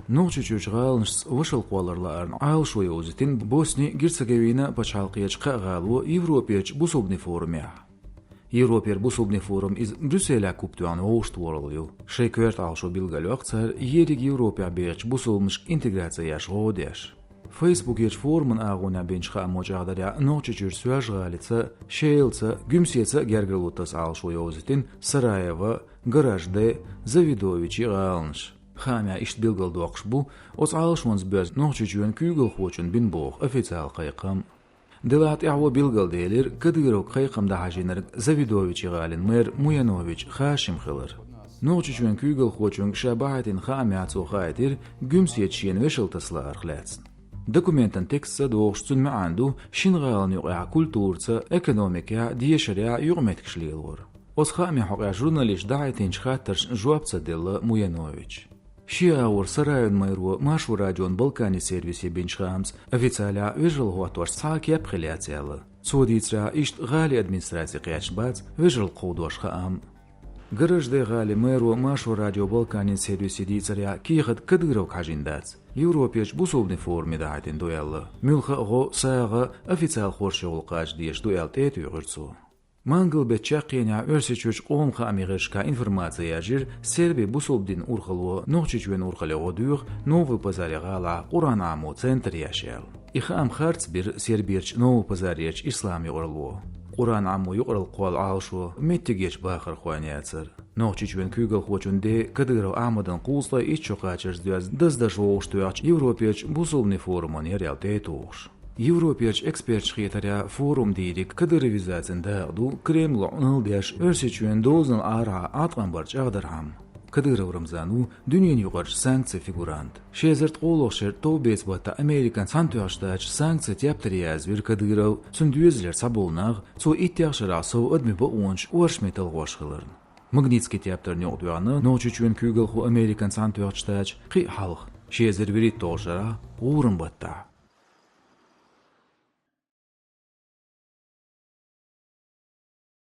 Нохчийчуьрчу гIаланашца вашалла лааран Ialашо йовзийтина Босния Герцеговина пачхьалкхарчу гIало Европерчу бусулбанийн Форумехь. Европер бусулбанийн форум из Брюсселя куптуан оштуорлю. Шекверт Iалашо билгалюакцар ериг Европа берч бусулбаньш интеграция жодеш. Facebook еч форумын агуна бенчха моджагдаря Нохчийчуьрчу гIалица, шейлца, гүмсеца гергелутас Iалашо йовзийтина Сараева, гаражде, завидовичи гIаланаш. Хамя ишт билгал доқш бу, оц Iалашонс бөз Нохчийчуьрчу күгел хочун бин бог официал қайқам. Делат яво билгал дейлер Кадыров қайқамда хажинар Завидовичи галин мэр Муянович хашим хылыр. Нохчийчуьрчу күгел хочун шабахатин хамя цохайтир гүмсетшен вешалтаслар хләцн. Документан текстса доқштун маанду шингалан юqa культурца, экономика, диешаря югметкшлилгор. Оц хамя хоqa журналист дайтин чхатарш жуапца делла Муянович. Шиаур сарайон майру машу радион Балкани сервисе бенчхамс официаля вежал хуатуаш цаки апхиляциялы. Цодицра ишт гали администрации қячбац вежал қудуаш хаам. Гаражде гали майру машу радио Балкани сервисе дицаря кихат Кадыров кажиндац. Европерчу бусулбанийн форуме дайтин дуялы. Мюлха го саага официал хоршеул қач деш дуял тетюйгурцу. Мангл бечакиня Версичуч омха американская информация жир Сербия бусулбанийн урхалу Нохчийчуьрчу урхалу дюх новый пазар гала Куранамо центр яшел. Ихам харц бир Сербирч новый пазарич ислам юрлу. Куранамо юрл қол Iалашо меттигеч бахар хуаняцер. Нохчийчуьрчу күгел хочунде Кадыров амадан кулсла иччоқачырс дюз даздашоуштуяч Европерчу бусулбанийн форумон реалтетуш. Европерчу экспертч хитаря форум дирик Кадыровизацин дағду Кремл ұнылдяш Версичуьрчу дозын ара атқан барч ағдархам. Кадыров Рамзану дүниен юғарч санкция фигурант. Шезерт қолоқшер тобец бата Американ сантуяштач санкция тяптыриязвир Кадыров сүндюезлер саболнақ цо иттяқшыра сау адми баонч уаршметал ғошқылырн. Магнитский тяптыр неғдуяны Нохчийчуьрчу күгілху Американ сантуяштач қи халық. Шезер верит толжара урын бата.